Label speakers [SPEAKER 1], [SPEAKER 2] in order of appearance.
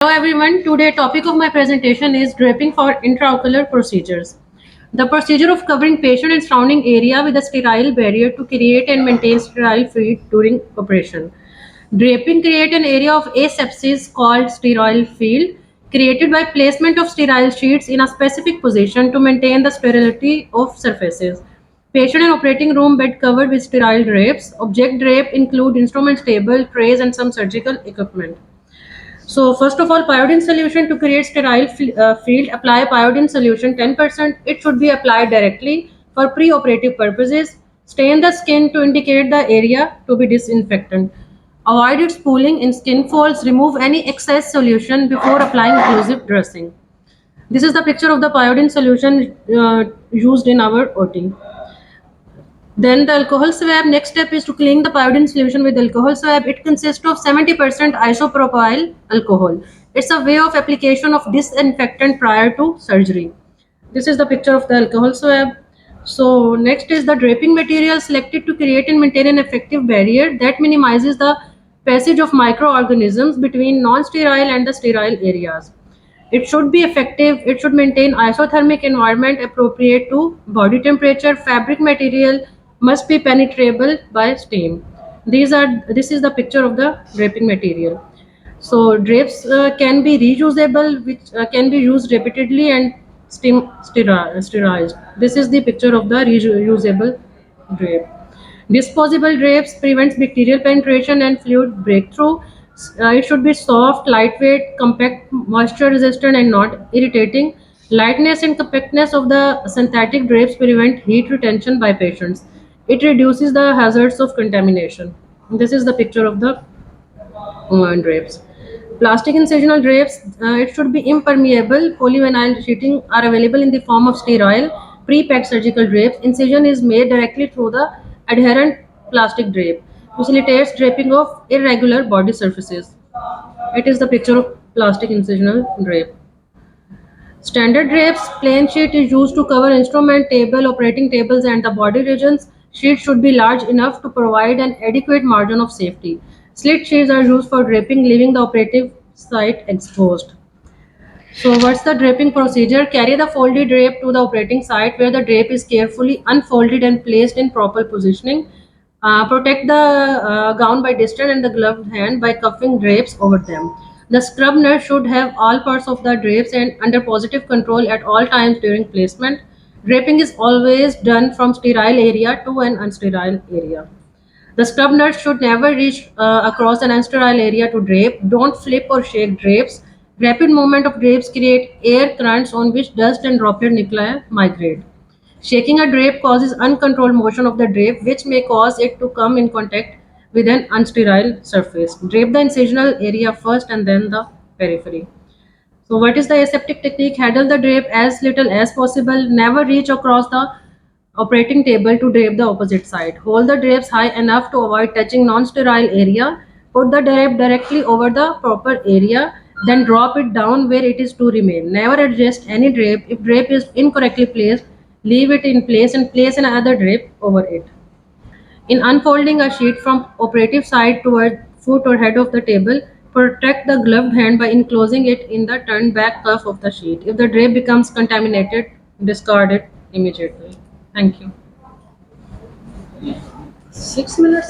[SPEAKER 1] Hello everyone, today topic of my presentation is draping for intraocular procedures. The procedure of covering patient and surrounding area with a sterile barrier to create and maintain sterile fluid during operation. Draping create an area of asepsis called sterile field created by placement of sterile sheets in a specific position to maintain the sterility of surfaces. Patient and operating room bed covered with sterile drapes. Object drape include instruments table, trays and some surgical equipment. So first of all, pyodine solution to create sterile field, apply pyodine solution 10%. It should be applied directly for pre-operative purposes. Stain the skin to indicate the area to be disinfectant. Avoid its pooling in skin folds. Remove any excess solution before applying occlusive dressing. This is the picture of the pyodine solution used in our OT. Then the alcohol swab, next step is to clean the pyodine solution with alcohol swab. It consists of 70% isopropyl alcohol. It's a way of application of disinfectant prior to surgery. This is the picture of the alcohol swab. So next is the draping material selected to create and maintain an effective barrier that minimizes the passage of microorganisms between non-sterile and the sterile areas. It should be effective. It should maintain isothermic environment appropriate to body temperature. Fabric material must be penetrable by steam. This is the picture of the draping material. So drapes can be reusable, which can be used repeatedly and sterilized. This is the picture of the reusable drape. Disposable drapes prevents bacterial penetration and fluid breakthrough. It should be soft, lightweight, compact, moisture resistant and not irritating. Lightness and compactness of the synthetic drapes prevent heat retention by patients. It reduces the hazards of contamination. This is the picture of the drapes. Plastic incisional drapes, it should be impermeable. Polyvinyl sheeting are available in the form of sterile, pre-packed surgical drapes. Incision is made directly through the adherent plastic drape. Facilitates draping of irregular body surfaces. It is the picture of plastic incisional drape. Standard drapes, plain sheet is used to cover instrument, table, operating tables and the body regions. Sheet should be large enough to provide an adequate margin of safety. Slit sheets are used for draping, leaving the operative site exposed. So what's the draping procedure? Carry the folded drape to the operating site where the drape is carefully unfolded and placed in proper positioning. Protect the gown by distance and the gloved hand by cuffing drapes over them. The scrub nurse should have all parts of the drapes and under positive control at all times during placement. Draping is always done from sterile area to an unsterile area. The scrub nurse should never reach across an unsterile area to drape. Don't flip or shake drapes. Rapid movement of drapes create air currents on which dust and droplet nuclei migrate. Shaking a drape causes uncontrolled motion of the drape, which may cause it to come in contact with an unsterile surface. Drape the incisional area first and then the periphery. So what is the aseptic technique? Handle the drape as little as possible. Never reach across the operating table to drape the opposite side. Hold the drapes high enough to avoid touching non-sterile area. Put the drape directly over the proper area. Then drop it down where it is to remain. Never adjust any drape. If drape is incorrectly placed, leave it in place and place another drape over it. In unfolding a sheet from operative side toward foot or head of the table, protect the gloved hand by enclosing it in the turned back cuff of the sheet. If the drape becomes contaminated, discard it immediately. Thank you. 6 minutes.